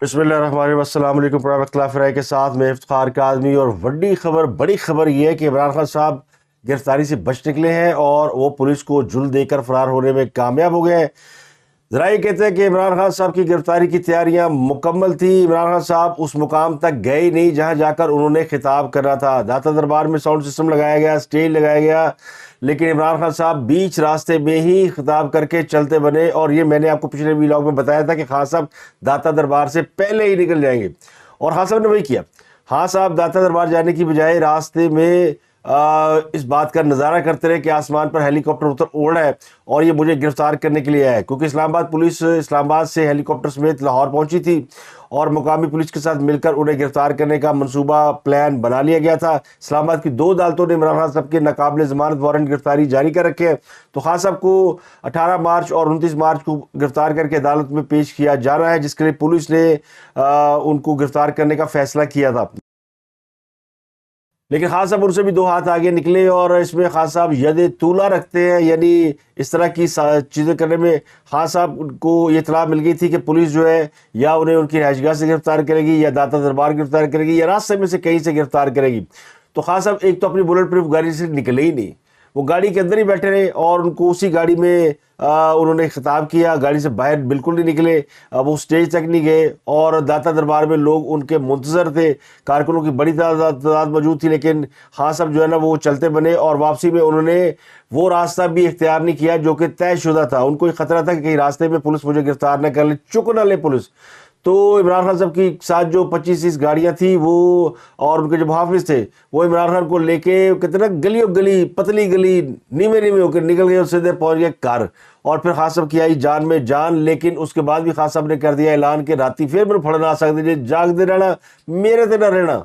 بسم اللہ الرحمن الرحیم، السلام علیکم پروفیسر اختلاف رائے کے ساتھ میں افتخار کاظمی، اور بڑی خبر یہ ہے کہ عمران خان صاحب گرفتاری سے بچ نکلے ہیں اور وہ پولیس کو جل دے کر فرار ہونے میں کامیاب ہو گئے ہیں۔ ذرائع کہتے ہیں کہ عمران خان صاحب کی گرفتاری کی تیاریاں مکمل تھی۔ عمران خان صاحب اس مقام تک گئے ہی نہیں جہاں جا کر انہوں نے خطاب کرنا تھا۔ داتا دربار میں ساؤنڈ سسٹم لگایا گیا، اسٹیج لگایا گیا، لیکن عمران خان صاحب بیچ راستے میں ہی خطاب کر کے چلتے بنے، اور یہ میں نے آپ کو پچھلے ویلاگ میں بتایا تھا کہ خان صاحب داتا دربار سے پہلے ہی نکل جائیں گے، اور خان صاحب نے وہی کیا۔ خان صاحب داتا دربار جانے کی بجائے راستے میں اس بات کا نظارہ کرتے رہے کہ آسمان پر ہیلی کاپٹر اڑ رہا ہے اور یہ مجھے گرفتار کرنے کے لیے آیا ہے، کیونکہ اسلام آباد پولیس اسلام آباد سے ہیلی کاپٹر سمیت لاہور پہنچی تھی اور مقامی پولیس کے ساتھ مل کر انہیں گرفتار کرنے کا منصوبہ پلان بنا لیا گیا تھا۔ اسلام آباد کی 2 عدالتوں نے عمران خان صاحب کے ناقابل ضمانت وارنٹ گرفتاری جاری کر رکھے ہیں، تو خان صاحب کو 18 مارچ اور 29 مارچ کو گرفتار کر کے عدالت میں پیش کیا جانا ہے، جس کے لیے پولیس نے ان کو گرفتار کرنے کا فیصلہ کیا تھا۔ لیکن خان صاحب ان سے بھی 2 ہاتھ آگے نکلے، اور اس میں خان صاحب ید طولہ رکھتے ہیں، یعنی اس طرح کی چیزیں کرنے میں خان صاحب کو یہ اطلاع مل گئی تھی کہ پولیس جو ہے یا انہیں ان کی رہائش گاہ سے گرفتار کرے گی، یا داتا دربار گرفتار کرے گی، یا راستے میں سے کہیں سے گرفتار کرے گی۔ تو خان صاحب ایک تو اپنی بلٹ پروف گاڑی سے نکلے ہی نہیں، وہ گاڑی کے اندر ہی بیٹھے رہے، اور ان کو اسی گاڑی میں انہوں نے خطاب کیا، گاڑی سے باہر بالکل نہیں نکلے، وہ اسٹیج تک نہیں گئے، اور داتا دربار میں لوگ ان کے منتظر تھے، کارکنوں کی بڑی تعداد موجود تھی، لیکن خان صاحب جو ہے نا وہ چلتے بنے، اور واپسی میں انہوں نے وہ راستہ بھی اختیار نہیں کیا جو کہ طے شدہ تھا۔ ان کو یہ خطرہ تھا کہ کہیں راستے میں پولیس مجھے گرفتار نہ کر لے، چک نہ لے پولیس۔ تو عمران خان صاحب کی ساتھ جو 25-30 گاڑیاں تھیں وہ، اور ان کے جو محافظ تھے، وہ عمران خان کو لے کے کتنا گلی پتلی گلی نیمے ہو کے نکل گئے، اور سیدھے پہنچ گئے کار، اور پھر خان صاحب کی آئی جان میں جان۔ لیکن اس کے بعد بھی خان صاحب نے کر دیا اعلان کہ راتی پھر میرے پھڑنا آ سکتے جی، جاگتے رہنا، میرے تے نہ رہنا۔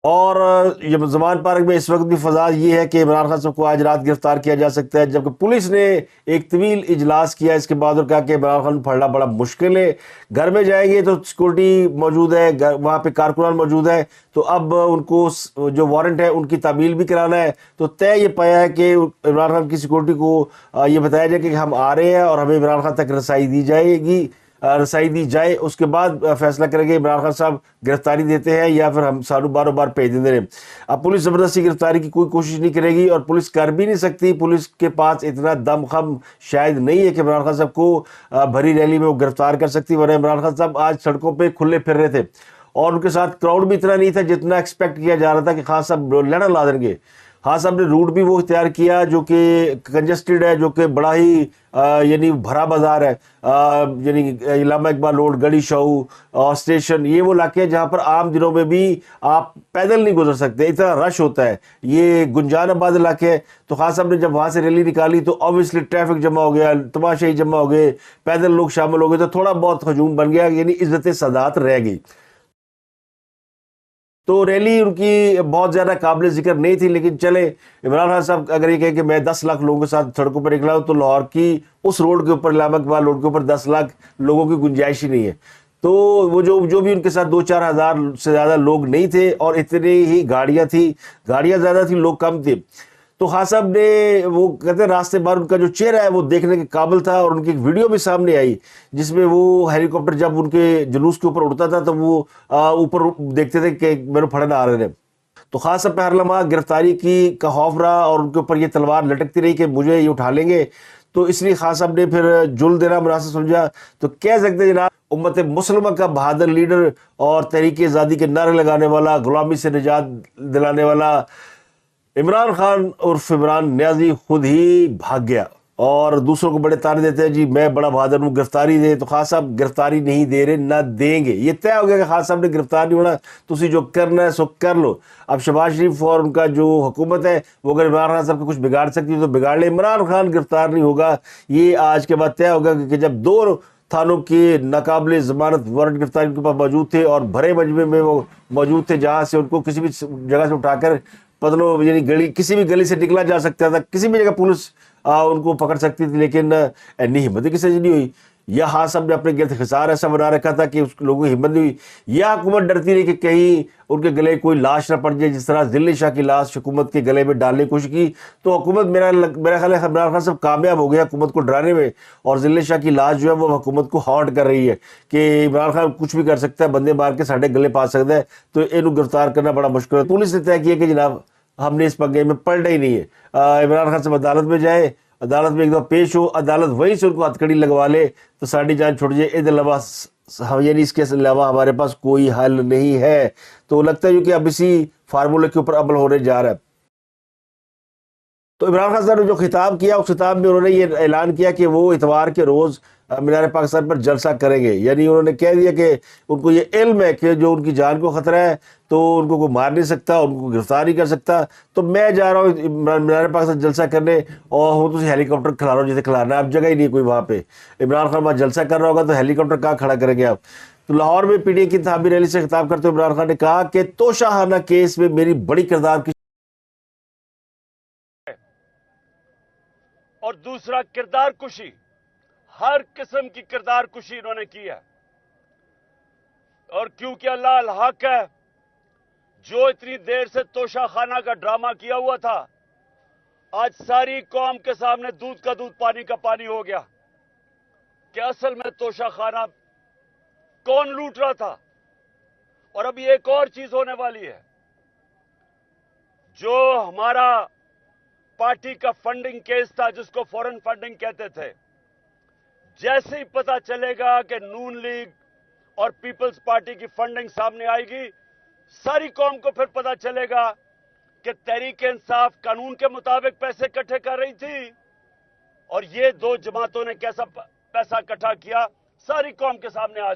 اور یہ زمان پارک میں اس وقت بھی فضا یہ ہے کہ عمران خان صاحب کو آج رات گرفتار کیا جا سکتا ہے، جبکہ پولیس نے ایک طویل اجلاس کیا اس کے بعد اور کہا کہ عمران خان پھڑنا بڑا مشکل ہے۔ گھر میں جائیں گے تو سیکورٹی موجود ہے، وہاں پہ کارکنان موجود ہے، تو اب ان کو جو وارنٹ ہے ان کی تعمیل بھی کرانا ہے۔ تو طے یہ پایا ہے کہ عمران خان کی سیکورٹی کو یہ بتایا جائے کہ ہم آ رہے ہیں اور ہمیں عمران خان تک رسائی دی جائے، اس کے بعد فیصلہ کریں گے عمران خان صاحب گرفتاری دیتے ہیں یا پھر ہم سالوں باروں بار بھیج دیں گے۔ اب پولیس زبردستی گرفتاری کی کوئی کوشش نہیں کرے گی، اور پولیس کر بھی نہیں سکتی، پولیس کے پاس اتنا دم خم شاید نہیں ہے کہ عمران خان صاحب کو بھری ریلی میں وہ گرفتار کر سکتی، ورنہ عمران خان صاحب آج سڑکوں پہ کھلے پھر رہے تھے، اور ان کے ساتھ کراؤڈ بھی اتنا نہیں تھا جتنا ایکسپیکٹ کیا جا رہا تھا کہ خان صاحب لڑا لا دیں گے۔ خان صاحب نے روٹ بھی وہ اختیار کیا جو کہ کنجسٹڈ ہے، جو کہ بڑا ہی یعنی بھرا بازار ہے، یعنی علامہ اقبال روڈ، گڑی شاہو اور اسٹیشن، یہ وہ علاقے ہیں جہاں پر عام دنوں میں بھی آپ پیدل نہیں گزر سکتے، اتنا رش ہوتا ہے۔ یہ گنجان آباد علاقے ہے، تو خان صاحب نے جب وہاں سے ریلی نکالی تو obviously ٹریفک جمع ہو گیا، تماشائی جمع ہو گئے، پیدل لوگ شامل ہو گئے، تو تھوڑا بہت ہجوم بن گیا، یعنی عزت سادات رہ گئی۔ تو ریلی ان کی بہت زیادہ قابل ذکر نہیں تھی، لیکن چلے عمران خان صاحب اگر یہ کہیں کہ میں 10 لاکھ لوگوں کے ساتھ سڑکوں پر نکلا ہوں، تو لاہور کی اس روڈ کے اوپر، علامہ اقبال روڈ کے اوپر 10 لاکھ لوگوں کی گنجائش ہی نہیں ہے۔ تو وہ جو بھی ان کے ساتھ 2-4 ہزار سے زیادہ لوگ نہیں تھے، اور اتنی ہی گاڑیاں تھیں، گاڑیاں زیادہ تھیں، لوگ کم تھے۔ تو خان صاحب نے وہ کہتے ہیں راستے بار ان کا جو چہرہ ہے وہ دیکھنے کے قابل تھا، اور ان کی ایک ویڈیو بھی سامنے آئی جس میں وہ ہیلی کاپٹر جب ان کے جلوس کے اوپر اڑتا تھا تو وہ اوپر دیکھتے تھے کہ میرے پھڑنا آ رہے ہیں۔ تو خان صاحب پہ ہر لمحہ گرفتاری کا خوف رہا، اور ان کے اوپر یہ تلوار لٹکتی رہی کہ مجھے یہ اٹھا لیں گے، تو اس لیے خان صاحب نے پھر جل دینا مناسب سمجھا۔ تو کہہ سکتے ہیں جناب امت مسلمہ کا بہادر لیڈر اور تحریک آزادی کے نعرے لگانے والا، غلامی سے نجات دلانے والا عمران خان عرف عمران نیازی خود ہی بھاگ گیا، اور دوسروں کو بڑے تانے دیتے ہیں جی میں بڑا بہادر ہوں، گرفتاری دے، تو خان صاحب گرفتاری نہیں دے رہے، نہ دیں گے۔ یہ طے ہو گیا کہ خان صاحب نے گرفتار نہیں ہونا، تسی جو کرنا ہے سو کر لو۔ اب شہباز شریف اور ان کا جو حکومت ہے وہ اگر عمران خان صاحب کو کچھ بگاڑ سکتی ہے تو بگاڑ لے، عمران خان گرفتار نہیں ہوگا۔ یہ آج کے بعد طے ہوگا کہ جب 2 تھانوں کے ناقابل ضمانت وارنٹ گرفتاری ان کے پاس موجود تھے، اور بھرے مجمع میں وہ موجود تھے جہاں سے ان کو کسی بھی جگہ سے اٹھا کر پتلوں یعنی گلی، کسی بھی گلی سے نکلا جا سکتا تھا، کسی بھی جگہ پولیس ان کو پکڑ سکتی تھی، لیکن نہیں ہمت کسی سے نہیں ہوئی۔ یا خان صاحب نے اپنے گرد حصار ایسا بنا رکھا تھا کہ اس لوگوں کی ہمت نہیں ہوئی, یا حکومت ڈرتی رہی کہ کہیں ان کے گلے کوئی لاش نہ پڑ جائے, جس طرح ذل شاہ کی لاش حکومت کے گلے میں ڈالنے کی کوشش کی. تو حکومت میرا خیال ہے عمران خان صاحب کامیاب ہو گیا حکومت کو ڈرانے میں, اور ذل شاہ کی لاش جو ہے وہ حکومت کو ہانٹ کر رہی ہے کہ عمران خان کچھ بھی کر سکتا ہے, بندے مار کے ساڑھے گلے پا سکتا ہے, تو انہوں گرفتار کرنا بڑا مشکل ہے. پولیس نے طے کیا کہ جناب ہم نے اس پنگے میں پڑنا ہی نہیں ہے, عمران خان صاحب عدالت میں جائے, عدالت میں ایک دفعہ پیش ہو, عدالت وہیں سے ان کو ہتھ کڑی لگوا لے تو ساڑھی جان چھوٹ جائے. اس علاوہ یعنی اس کے علاوہ ہمارے پاس کوئی حل نہیں ہے. تو لگتا ہے کہ اب اسی فارمولے کے اوپر عمل ہونے جا رہا ہے. تو عمران خان صاحب نے جو خطاب کیا, اس خطاب میں انہوں نے یہ اعلان کیا کہ وہ اتوار کے روز مینار پاکستان پر جلسہ کریں گے. یعنی انہوں نے کہہ دیا کہ ان کو یہ علم ہے کہ جو ان کی جان کو خطرہ ہے تو ان کو کوئی مار نہیں سکتا, ان کو گرفتار نہیں کر سکتا. تو میں جا رہا ہوں مینار پاکستان جلسہ کرنے, اور ہوں تو ہیلی کاپٹر کھلا رہا ہوں جیسے کھلانا ہے, اب جگہ ہی نہیں کوئی وہاں پہ. عمران خان وہاں جلسہ کر رہا ہوگا تو ہیلی کاپٹر کہاں کھڑا کریں گے آپ. تو لاہور میں پی ٹی آئی کی انتخابی ریلی سے خطاب کرتے ہوئے عمران خان نے کہا کہ توشہ خانہ کیس میں میری بڑی کردار کی, اور دوسرا کردار کشی, ہر قسم کی کردار کشی انہوں نے کی ہے. اور کیونکہ اللہ الحق ہے, جو اتنی دیر سے توشہ خانہ کا ڈرامہ کیا ہوا تھا, آج ساری قوم کے سامنے دودھ کا دودھ پانی کا پانی ہو گیا کہ اصل میں توشہ خانہ کون لوٹ رہا تھا. اور ابھی ایک اور چیز ہونے والی ہے, جو ہمارا پارٹی کا فنڈنگ کیس تھا جس کو فورن فنڈنگ کہتے تھے, جیسے ہی پتا چلے گا کہ نون لیگ اور پیپلز پارٹی کی فنڈنگ سامنے آئے گی, ساری قوم کو پھر پتا چلے گا کہ تحریک انصاف قانون کے مطابق پیسے اکٹھے کر رہی تھی, اور یہ دو جماعتوں نے کیسا پیسہ اکٹھا کیا ساری قوم کے سامنے آ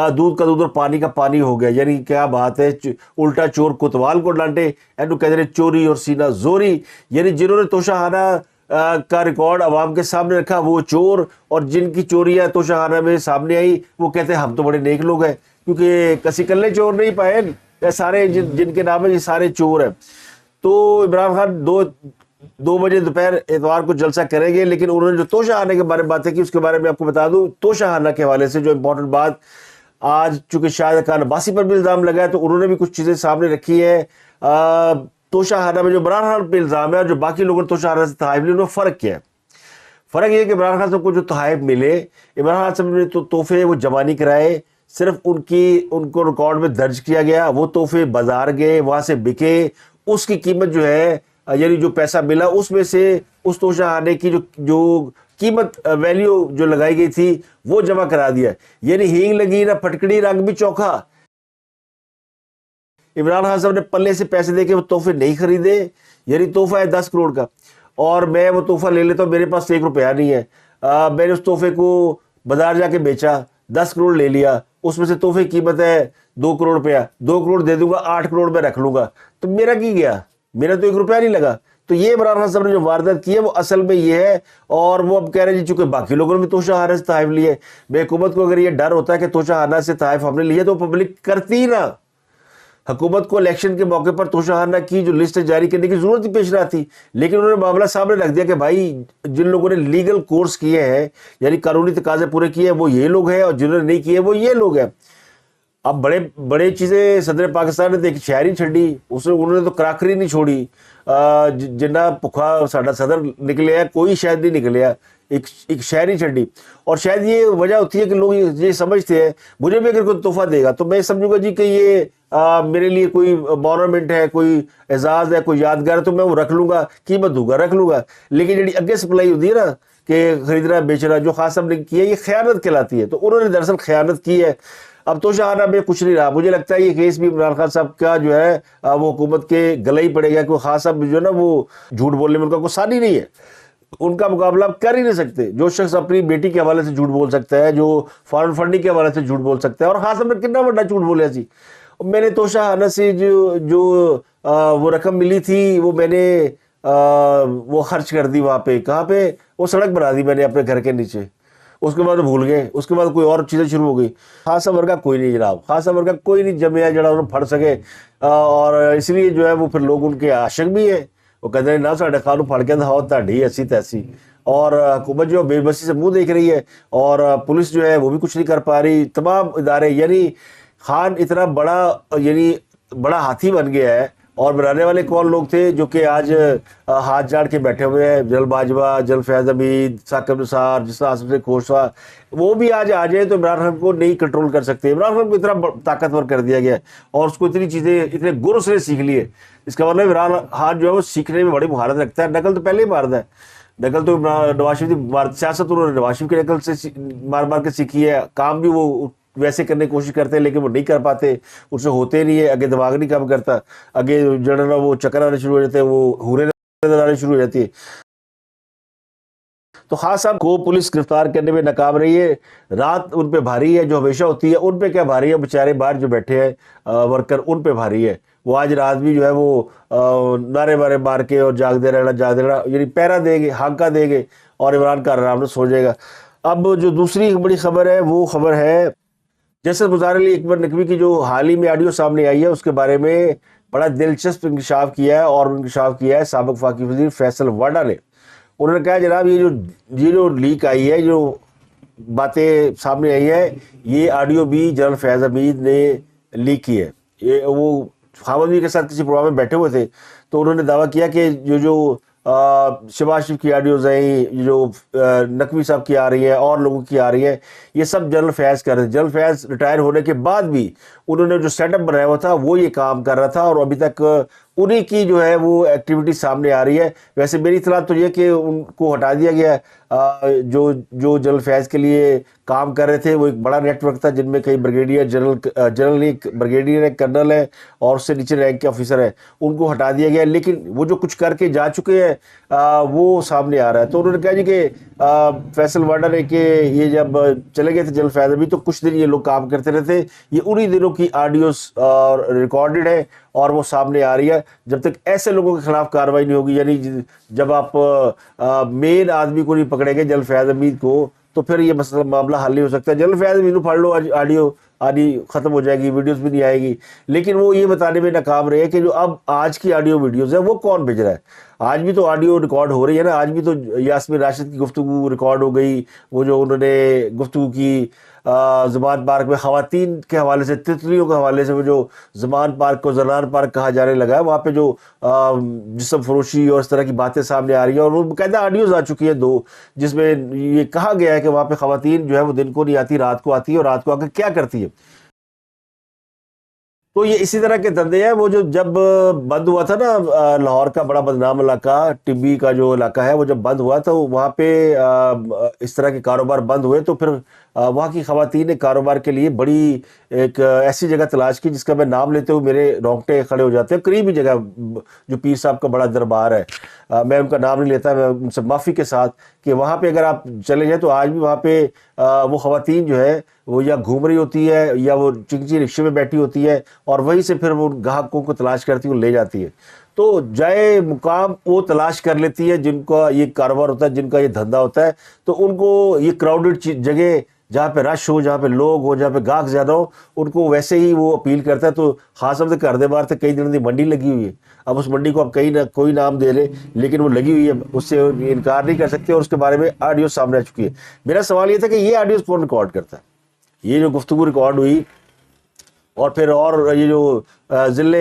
دودھ کا دودھ اور پانی کا پانی ہو گیا. یعنی کیا بات ہے, الٹا چور کوتوال کو ڈانٹے, اینو کہتے ہیں چوری اور سینہ زوری. یعنی جنہوں نے توشہ خانہ کا ریکارڈ عوام کے سامنے رکھا وہ چور, اور جن کی چوریاں توشہ خانہ میں سامنے آئی وہ کہتے ہیں ہم تو بڑے نیک لوگ ہیں, کیونکہ کسی کلے چور نہیں پائے, سارے جن کے نام ہے یہ سارے چور ہیں. تو عمران خان دو بجے دوپہر اتوار کو جلسہ کریں گے, لیکن انہوں نے جو توشہ خانہ کے بارے میں باتیں کی اس کے بارے میں آپ کو بتا دوں. توشہ خانہ کے حوالے سے جو امپورٹنٹ بات, آج چونکہ شاہد خان عباسی پر بھی الزام لگا ہے تو انہوں نے بھی کچھ چیزیں سامنے رکھی ہیں. توشہ خانہ میں جو عمران خان پہ الزام ہے اور جو باقی لوگوں نے توشہ خانہ سے تحائف لی, انہوں نے فرق کیا ہے. فرق یہ ہے کہ عمران خان صاحب کو جو تحائف ملے, عمران خان صاحب نے تو تحفے وہ جمع نہیں کرائے, صرف ان کو ریکارڈ میں درج کیا گیا. وہ تحفے بازار گئے, وہاں سے بکے, اس کی قیمت جو ہے یعنی جو پیسہ ملا اس میں سے اس توشہ خانے کی جو قیمت ویلیو جو لگائی گئی تھی وہ جمع کرا دیا. یعنی ہینگ لگی نہ پھٹکڑی رنگ بھی چوکھا. عمران خان صاحب نے پلے سے پیسے دے کے وہ تحفے نہیں خریدے. یعنی تحفہ ہے 10 کروڑ کا اور میں وہ تحفہ لے لیتا ہوں, میرے پاس 1 روپیہ نہیں ہے, میں نے اس تحفے کو بازار جا کے بیچا, 10 کروڑ لے لیا, اس میں سے تحفے کی قیمت ہے 2 کروڑ روپیہ, 2 کروڑ دے دوں گا, 8 کروڑ میں رکھ لوں گا, تو میرا کی گیا, میرا تو 1 روپیہ نہیں لگا. تو یہ عمران خان صاحب نے جو واردات کی ہے وہ اصل میں یہ ہے. اور وہ اب کہہ رہے ہیں جی چونکہ باقی لوگوں نے بھی توشہ خانہ سے تحائف لیے, بے حکومت کو اگر یہ ڈر ہوتا ہے کہ توشہ خانہ سے تحائف ہم نے لیے تو پبلک کرتی نہ. حکومت کو الیکشن کے موقع پر توشہ خانہ کی جو لسٹ جاری کرنے کی ضرورت ہی پیش نہ تھی, لیکن انہوں نے معاملہ سامنے رکھ دیا کہ بھائی جن لوگوں نے لیگل کورس کیے ہیں یعنی قانونی تقاضے پورے کیے ہیں وہ یہ لوگ ہیں, اور جنہوں نے نہیں کیے وہ یہ لوگ ہیں. اب بڑے چیزیں صدر پاکستان نے دیکھی, شہری چھڑی, انہوں نے تو کراکری نہیں چھوڑی. جنہ بکھا ساڈا صدر نکلیا, کوئی شاید نہیں نکلیا, ایک شہری چھڑی. اور شاید یہ وجہ ہوتی ہے کہ لوگ یہ سمجھتے ہیں مجھے بھی اگر کوئی تحفہ دے گا تو میں سمجھوں گا جی کہ یہ میرے لیے کوئی مونومنٹ ہے, کوئی اعزاز ہے, کوئی یادگار ہے, تو میں وہ رکھ لوں گا, قیمت دوں گا, رکھ لوں گا. لیکن جڑی اگے سپلائی ہوتی ہے نا کہ خریدنا بیچنا, جو خاص صاحب نے کیا, یہ خیانت کہلاتی ہے. تو انہوں نے دراصل خیانت کی ہے. اب توشہ خانہ میں کچھ نہیں رہا. مجھے لگتا ہے یہ کیس بھی عمران خان صاحب کا جو ہے وہ حکومت کے گلے ہی پڑے گا, کہ خان صاحب جو ہے نا وہ جھوٹ بولنے میں ان کا کوئی ثانی نہیں ہے, ان کا مقابلہ آپ کر ہی نہیں سکتے. جو شخص اپنی بیٹی کے حوالے سے جھوٹ بول سکتا ہے, جو فارن فنڈنگ کے حوالے سے جھوٹ بول سکتا ہے, اور خان صاحب نے کتنا بڑا جھوٹ بولیا جی. میں نے توشہ خانہ سے جو وہ رقم ملی تھی وہ میں نے وہ خرچ کر دی وہاں پہ, کہاں پہ, وہ سڑک بنا دی میں نے اپنے گھر کے نیچے. اس کے بعد بھول گئے, اس کے بعد کوئی اور چیزیں شروع ہو گئی. خان صاحب ورگا کوئی نہیں جناب, خان صاحب ورگا کوئی نہیں جمیا جڑا انہوں پھڑ سکے. اور اس لیے جو ہے وہ پھر لوگ ان کے عاشق بھی ہیں, وہ کہتے ہیں نہ ساڈے خان پھڑ کے دکھاؤ تہاڈی ایسی تیسی. اور حکومت جو بے بسی سے منہ دیکھ رہی ہے، اور پولیس جو ہے وہ بھی کچھ نہیں کر پا رہی. تمام ادارے، یعنی خان اتنا بڑا، یعنی بڑا ہاتھی بن گیا ہے. اور بنانے والے کون لوگ تھے جو کہ آج ہاتھ جاڑ کے بیٹھے ہوئے ہیں؟ جنرل باجوہ، جنرل فیاض حمید، ثاقب نثار، جس طرح آصف کھوسوا، وہ بھی آج آ جائیں تو عمران خان کو نہیں کنٹرول کر سکتے. عمران خان کو اتنا طاقتور کر دیا گیا ہے اور اس کو اتنی چیزیں، اتنے گر اس نے سیکھ لیے. اس کا مطلب عمران خان جو ہے وہ سیکھنے میں بڑی مہارت رکھتا ہے. نقل تو پہلے ہی مارتا ہے، نقل تو نواز شریف کی سیاست انہوں نے نواز شریف کی نقل سے مار مار کے سیکھی ہے. کام بھی وہ ویسے کرنے کی کوشش کرتے ہیں لیکن وہ نہیں کر پاتے، اس سے ہوتے نہیں ہے. آگے دماغ نہیں کام کرتا، آگے جڑنا وہ چکر آنے شروع ہو جاتے ہیں، وہ ہورے نظر آنے شروع ہو جاتی ہے. تو خان صاحب کو پولیس گرفتار کرنے میں ناکام رہی ہے. رات ان پہ بھاری ہے، جو ہمیشہ ہوتی ہے. ان پہ کیا بھاری ہے؟ بیچارے باہر جو بیٹھے ہیں ورکر، ان پہ بھاری ہے. وہ آج رات بھی جو ہے وہ نعرے مارے مار کے اور جاگتے رہنا، یعنی پہرا دیں گے، ہانکا دیں گے، اور عمران کا آرام سے سو جائے گا. اب جو دوسری بڑی خبر ہے وہ خبر ہے جسٹس مظاہر علی اکبر نقوی کی جو حال ہی میں آڈیو سامنے آئی ہے، اس کے بارے میں بڑا دلچسپ انکشاف کیا ہے. اور انکشاف کیا ہے سابق وفاقی وزیر فیصل واڈا نے. انہوں نے کہا جناب یہ جو لیک آئی ہے، جو باتیں سامنے آئی ہے، یہ آڈیو بھی جنرل فیاض حمید نے لیک کی ہے. یہ وہ خامنوی کے ساتھ کسی پروگرام میں بیٹھے ہوئے تھے تو انہوں نے دعویٰ کیا کہ جو شہباز شریف کی آڈیوز ہیں، یہ جو نقوی صاحب کی آ رہی ہیں اور لوگوں کی آ رہی ہیں، یہ سب جنرل فیاض کر رہے تھے. جنرل فیاض ریٹائر ہونے کے بعد بھی انہوں نے جو سیٹ اپ بنایا ہوا تھا وہ یہ کام کر رہا تھا، اور ابھی تک انہی کی جو ہے وہ ایکٹیویٹی سامنے آ رہی ہے. ویسے میری اطلاع تو یہ کہ ان کو ہٹا دیا گیا ہے. جو جنرل فیاض کے لیے کام کر رہے تھے وہ ایک بڑا نیٹ ورک تھا، جن میں کئی بریگیڈیئر جنرل ایک بریگیڈیئر ہے، کرنل ہے، اور اس سے نیچے رینک کے آفیسر ہیں. ان کو ہٹا دیا گیا، لیکن وہ جو کچھ کر کے جا چکے ہیں وہ سامنے آ رہا ہے. تو انہوں نے کہا جی کہ فیصل واڈا نے کہ یہ جب چلے گئے تھے جنرل فیاض حمید تو کچھ دن یہ لوگ کام کرتے رہتے. یہ انہی دنوں کی آڈیوز ریکارڈڈ ہے اور وہ سامنے آ رہی ہے. جب تک ایسے لوگوں کے خلاف کارروائی نہیں ہوگی، یعنی جب آپ مین آدمی کو نہیں پکڑیں گے جنرل فیاض حمید کو، تو پھر یہ مسئلہ معاملہ حل نہیں ہو سکتا. جنرل فیاض حمید کو پڑھ لو، آڈیو آدھی ختم ہو جائے گی، ویڈیوز بھی نہیں آئے گی. لیکن وہ یہ بتانے میں ناکام رہے کہ جو اب آج کی آڈیو ویڈیوز ہیں وہ کون بھیج رہا ہے. آج بھی تو آڈیو ریکارڈ ہو رہی ہے نا. آج بھی تو یاسمین راشد کی گفتگو ریکارڈ ہو گئی، وہ جو انہوں نے گفتگو کی زمان پارک میں خواتین کے حوالے سے، تتلیوں کے حوالے سے. وہ جو زمان پارک کو زنان پارک کہا جانے لگا ہے، وہاں پہ جو جسم فروشی اور اس طرح کی باتیں سامنے آ رہی ہیں، اور وہ باقاعدہ آڈیوز آ چکی ہیں 2، جس میں یہ کہا گیا ہے کہ وہاں پہ خواتین جو ہے وہ دن کو نہیں آتی، رات کو آتی ہے، اور رات کو آ کے کیا کرتی ہے. تو یہ اسی طرح کے دھندے ہیں. وہ جو جب بند ہوا تھا نا لاہور کا بڑا بدنام علاقہ ٹبی کا جو علاقہ ہے، وہ جب بند ہوا تو وہاں پہ اس طرح کے کاروبار بند ہوئے. تو پھر وہاں کی خواتین نے کاروبار کے لیے بڑی ایک ایسی جگہ تلاش کی جس کا میں نام لیتے ہوئے میرے رونگٹے کھڑے ہو جاتے ہیں. قریبی جگہ جو پیر صاحب کا بڑا دربار ہے، میں ان کا نام نہیں لیتا، میں ان سے معافی کے ساتھ، کہ وہاں پہ اگر آپ چلے جائیں تو آج بھی وہاں پہ وہ خواتین جو ہے وہ یا گھوم رہی ہوتی ہے یا وہ چنگچی رکشے میں بیٹھی ہوتی ہے، اور وہیں سے پھر وہ گاہکوں کو تلاش کرتی ہے اور لے جاتی ہے. تو جائے مقام وہ تلاش کر لیتی ہے جن کا یہ کاروبار ہوتا ہے، جن کا یہ دھندا ہوتا ہے. تو ان کو یہ کراؤڈڈ جگہ جہاں پہ رش ہو، جہاں پہ لوگ ہو، جہاں پہ گاہک زیادہ ہو، ان کو ویسے ہی وہ اپیل کرتا ہے. تو خاص طور سے گھر دے باہر کئی دنوں کی منڈی لگی ہوئی ہے. اب اس منڈی کو آپ کوئی نام دے لیں، لیکن وہ لگی ہوئی ہے، اس سے انکار نہیں کر سکتے. اور اس کے بارے میں آڈیو سامنے آ چکی ہے. میرا سوال یہ تھا کہ یہ آڈیوز کون ریکارڈ کرتا ہے؟ یہ جو گفتگو ریکارڈ ہوئی، اور پھر اور یہ جو ضلع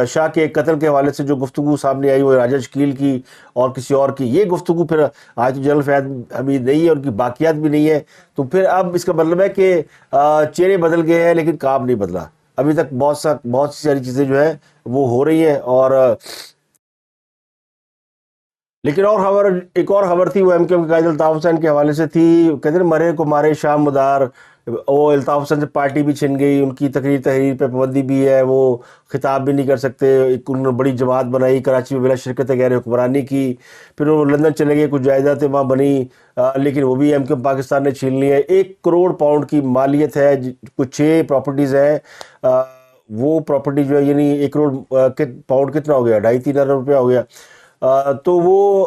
شاہ کے قتل کے حوالے سے جو گفتگو سامنے آئی، وہ راجہ شکیل کی اور کسی اور کی، یہ گفتگو پھر آج تو جنرل فیاض حمید نہیں ہے، ان کی باقیات بھی نہیں ہے. تو پھر اب اس کا مطلب ہے کہ چہرے بدل گئے ہیں لیکن کام نہیں بدلا. ابھی تک بہت سی ساری چیزیں جو ہیں وہ ہو رہی ہیں. اور لیکن ایک اور خبر تھی، وہ ایم کیو کے قائد الطاف حسین کے حوالے سے تھی. کہتے ہیں مرے کو مارے شام مدار. وہ الطاف حسین سے پارٹی بھی چھن گئی، ان کی تحریر پہ پابندی بھی ہے، وہ خطاب بھی نہیں کر سکتے. ایک انہوں نے بڑی جماعت بنائی کراچی میں بلا شرکت غیر حکمرانی کی. پھر وہ لندن چلے گئے، کچھ جائیدادیں وہاں بنی، لیکن وہ بھی ایم کیو پاکستان نے چھین لی ہے. 1 کروڑ پاؤنڈ کی مالیت ہے، کچھ 6 پراپرٹیز ہیں. وہ پراپرٹی جو ہے، یعنی 1 کروڑ پاؤنڈ کتنا ہو گیا، 2.5-3 ارب روپیہ ہو گیا. تو وہ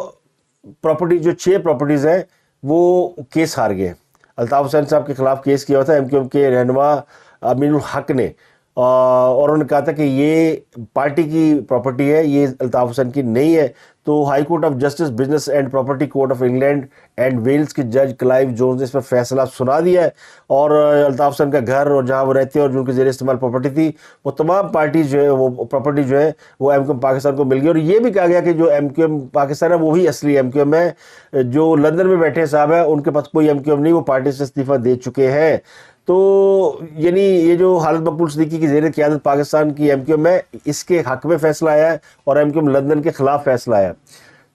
پراپرٹی جو 6 پراپرٹیز ہیں وہ کیس ہار گئے. الطاف حسین صاحب کے خلاف کیس کیا ہوا تھا ایم کیو ایم کے رہنما امین الحق نے، اور انہوں نے کہا تھا کہ یہ پارٹی کی پراپرٹی ہے، یہ الطاف حسین کی نہیں ہے. تو High Court of Justice Business and Property Court of England and Wales کے جج کلائیو جونز نے اس پر فیصلہ سنا دیا ہے، اور الطاف حسین کا گھر اور جہاں وہ رہتے ہیں اور جو ان کے زیر استعمال پراپرٹی تھی، وہ تمام پارٹیز جو ہے وہ پراپرٹی جو ہے وہ ایم کیو ایم پاکستان کو مل گئی. اور یہ بھی کہا گیا کہ جو ایم کیو ایم پاکستان ہے وہی اصلی ایم کیو ایم ہے. جو لندن میں بیٹھے صاحب ہیں ان کے پاس کوئی ایم کیو ایم نہیں، وہ پارٹی سے استعفیٰ دے چکے ہیں. تو یعنی یہ جو خالد مقبول صدیقی کی زیر قیادت پاکستان کی ایم کیو ایم ہے، اس کے حق میں فیصلہ آیا ہے، اور ایم کیو ایم لندن کے خلاف فیصلہ آیا.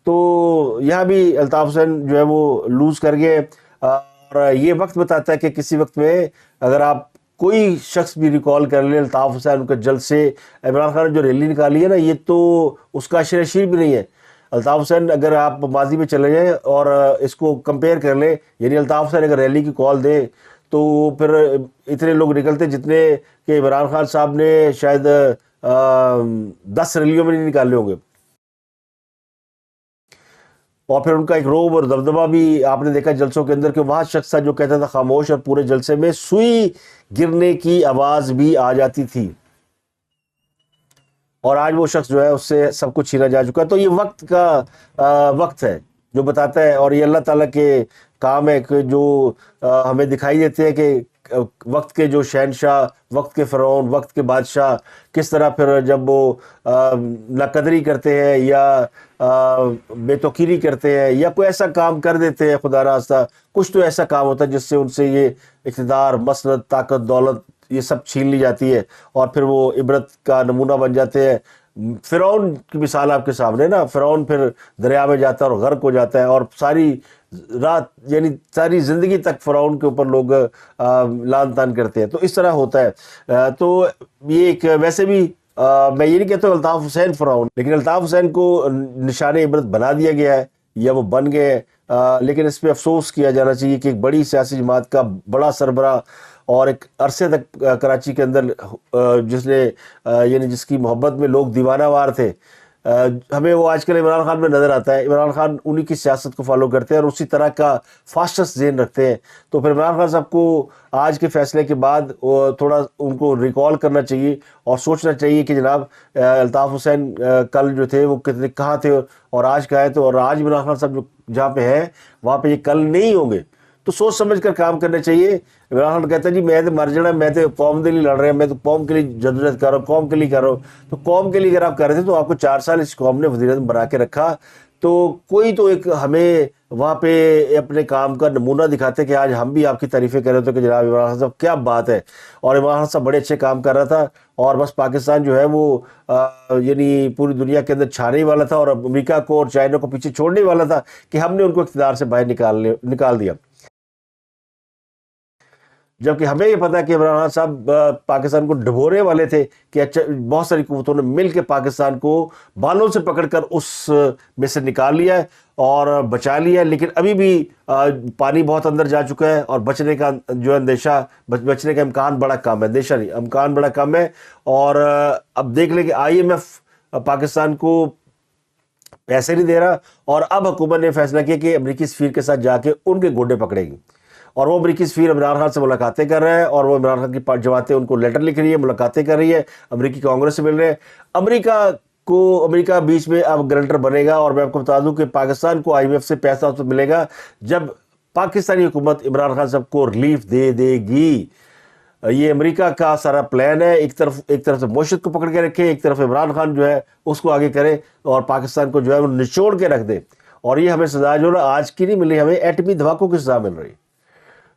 تو یہاں بھی الطاف حسین جو ہے وہ لوز کر گئے. اور یہ وقت بتاتا ہے کہ کسی وقت میں اگر آپ کوئی شخص بھی ریکال کر لیں الطاف حسین ان کا جلد سے، عمران خان نے جو ریلی نکالی ہے نا، یہ تو اس کا عشر شیر بھی نہیں ہے. الطاف حسین اگر آپ ماضی میں چلے جائیں اور اس کو کمپیئر کر لیں، یعنی الطاف حسین اگر ریلی کی کال دیں تو پھر اتنے لوگ نکلتے جتنے کہ عمران خان صاحب نے شاید 10 ریلیوں میں نہیں نکالے ہوں گے. اور پھر ان کا ایک روب اور دبدبہ بھی آپ نے دیکھا جلسوں کے اندر، کہ وہاں شخص تھا جو کہتا تھا خاموش، اور پورے جلسے میں سوئی گرنے کی آواز بھی آ جاتی تھی. اور آج وہ شخص جو ہے اس سے سب کچھ چھینا جا چکا ہے. تو یہ وقت کا وقت ہے جو بتاتا ہے، اور یہ اللہ تعالیٰ کے کام ہے کہ جو ہمیں دکھائی دیتے ہیں کہ وقت کے جو شہنشاہ، وقت کے فرعون، وقت کے بادشاہ کس طرح پھر جب وہ ناقدری کرتے ہیں یا بے توقیری کرتے ہیں یا کوئی ایسا کام کر دیتے ہیں، خدا راستہ کچھ تو ایسا کام ہوتا ہے جس سے ان سے یہ اقتدار، مسند، طاقت، دولت یہ سب چھین لی جاتی ہے، اور پھر وہ عبرت کا نمونہ بن جاتے ہیں. فرعون کی مثال آپ کے سامنے نا، فرعون پھر دریا میں جاتا ہے اور غرق ہو جاتا ہے، اور ساری رات یعنی ساری زندگی تک فرعون کے اوپر لوگ لان تان کرتے ہیں. تو اس طرح ہوتا ہے. تو یہ ایک ویسے بھی میں یہ نہیں کہتا ہوں الطاف حسین فرعون، لیکن الطاف حسین کو نشان عبرت بنا دیا گیا ہے یا وہ بن گئے. لیکن اس پہ افسوس کیا جانا چاہیے کہ ایک بڑی سیاسی جماعت کا بڑا سربراہ اور ایک عرصے تک کراچی کے اندر جس نے یعنی جس کی محبت میں لوگ دیوانہ وار تھے، ہمیں وہ آج کل عمران خان میں نظر آتا ہے. عمران خان انہی کی سیاست کو فالو کرتے ہیں اور اسی طرح کا فاسٹس ذہن رکھتے ہیں. تو پھر عمران خان صاحب کو آج کے فیصلے کے بعد تھوڑا ان کو ریکال کرنا چاہیے اور سوچنا چاہیے کہ جناب الطاف حسین کل جو تھے وہ کتنے کہاں تھے اور آج کہاں ہے. تو اور آج عمران خان صاحب جو جہاں پہ ہیں وہاں پہ یہ کل نہیں ہوں گے. تو سوچ سمجھ کر کام کرنا چاہیے. عمران خان کہتا ہے جی میں تو مر جانا، میں تو قوم کے لیے لڑ رہا ہوں، میں تو قوم کے لیے جدوجہد کر رہا ہوں، قوم کے لیے کر رہا ہوں. تو قوم کے لیے اگر آپ کر رہے تھے تو آپ کو 4 سال اس قوم نے وزیر اعظم بنا کے رکھا، تو کوئی تو ایک ہمیں وہاں پہ اپنے کام کا نمونہ دکھاتے کہ آج ہم بھی آپ کی تعریفیں کر رہے تھے کہ جناب عمران خان صاحب کیا بات ہے. اور عمران خان صاحب بڑے اچھے کام کر رہا تھا، اور بس پاکستان جو ہے وہ یعنی پوری دنیا کے اندر چھانے ہی والا تھا، اور امریکہ کو اور چائنا کو پیچھے چھوڑنے ہی والا تھا کہ ہم نے ان کو اقتدار سے باہر نکال دیا. جبکہ ہمیں یہ پتا کہ عمران خان صاحب پاکستان کو ڈبونے والے تھے کہ اچھا بہت ساری قوتوں نے مل کے پاکستان کو بالوں سے پکڑ کر اس میں سے نکال لیا ہے اور بچا لیا ہے. لیکن ابھی بھی پانی بہت اندر جا چکا ہے، اور بچنے کا جو اندیشہ، بچنے کا امکان بڑا کم ہے، اندیشہ نہیں، امکان بڑا کم ہے. اور اب دیکھ لیں کہ IMF پاکستان کو پیسے نہیں دے رہا، اور اب حکومت نے فیصلہ کیا کہ امریکی سفیر کے ساتھ جا کے ان کے گوڈے پکڑے گی. اور وہ امریکی سفیر عمران خان سے ملاقاتیں کر رہے ہیں، اور وہ عمران خان کی جماعتیں ان کو لیٹر لکھ رہی ہے، ملاقاتیں کر رہی ہے، امریکی کانگریس سے مل رہے ہیں. امریکہ بیچ میں اب گرنٹر بنے گا. اور میں آپ کو بتا دوں کہ پاکستان کو IMF سے پیسہ تو ملے گا جب پاکستانی حکومت عمران خان صاحب کو ریلیف دے دے گی. یہ امریکہ کا سارا پلان ہے، ایک طرف سے معیشت کو پکڑ کے رکھے، ایک طرف عمران خان جو ہے اس کو آگے کرے اور پاکستان کو جو ہے وہ نچوڑ کے رکھ دے. اور یہ ہمیں سزا جو نا آج کی نہیں ملی، ہمیں ایٹمی دھماکوں کی سزا مل رہی ہے.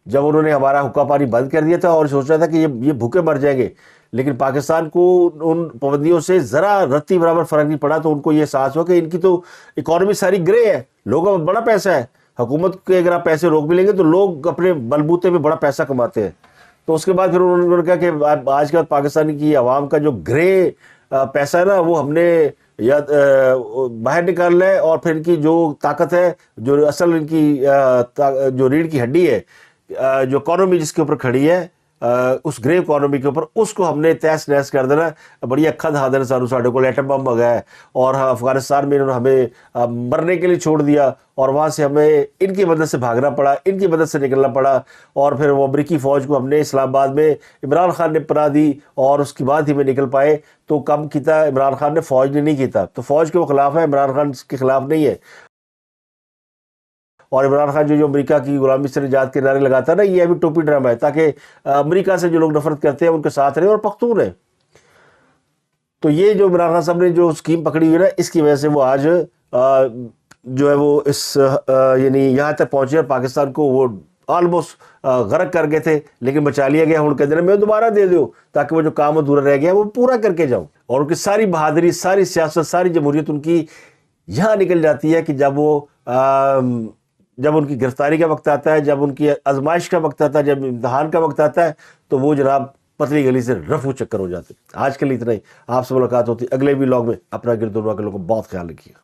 جب انہوں نے ہمارا حقہ پانی بند کر دیا تھا اور سوچ رہا تھا کہ یہ بھوکے مر جائیں گے، لیکن پاکستان کو ان پابندیوں سے ذرا رتی برابر فرق نہیں پڑا، تو ان کو یہ احساس ہوا کہ ان کی تو اکانومی ساری گرے ہے، لوگوں میں بڑا پیسہ ہے، حکومت کے اگر آپ پیسے روک بھی لیں گے تو لوگ اپنے بلبوتے پہ بڑا پیسہ کماتے ہیں. تو اس کے بعد پھر انہوں نے کہا کہ آج کے بعد پاکستان کی عوام کا جو گرے پیسہ ہے نا وہ ہم نے یا باہر نکالنا ہے، اور پھر ان کی جو طاقت ہے، جو اصل ان کی جو ریڑھ کی ہڈی ہے، جو اکانومی جس کے اوپر کھڑی ہے، اس گرے اکانومی کے اوپر اس کو ہم نے تہس نہس کر دینا بڑی اکھا دکھا دینا سانو ساڈے کو ایٹم بم آ گیا اور افغانستان میں انہوں نے ہمیں مرنے کے لیے چھوڑ دیا اور وہاں سے ہمیں ان کی مدد سے بھاگنا پڑا ان کی مدد سے نکلنا پڑا اور پھر وہ امریکی فوج کو ہم نے اسلام آباد میں عمران خان نے پناہ دی اور اس کے بعد ہی میں نکل پائے تو کم کیتا عمران خان نے فوج نے نہیں کیتا تو فوج کے وہ خلاف ہے عمران خان کے خلاف نہیں ہے اور عمران خان جو امریکہ کی غلامی سے نجات کے نعرے لگاتا ہے نا یہ ابھی ٹوپی ڈرامہ ہے تاکہ امریکہ سے جو لوگ نفرت کرتے ہیں ان کے ساتھ رہے اور پختون ہیں تو یہ جو عمران خان صاحب نے جو اسکیم پکڑی ہوئی نا اس کی وجہ سے وہ آج جو ہے وہ اس یعنی یہاں تک پہنچے اور پاکستان کو وہ آلموسٹ غرق کر گئے تھے لیکن بچا لیا گیا ان کے دن میں دوبارہ دے دو تاکہ وہ جو کام ادھورا رہ گیا وہ پورا کر کے جاؤ اور ان کی ساری بہادری ساری سیاست ساری جمہوریت ان کی یہاں نکل جاتی ہے کہ جب ان کی گرفتاری کا وقت آتا ہے جب ان کی آزمائش کا وقت آتا ہے جب امتحان کا وقت آتا ہے تو وہ جناب پتلی گلی سے رفو چکر ہو جاتے. آج کے لیے اتنا ہی. آپ سے ملاقات ہوتی اگلے ولاگ میں. اپنا گردونوا کے لوگوں کو بہت خیال رکھیے.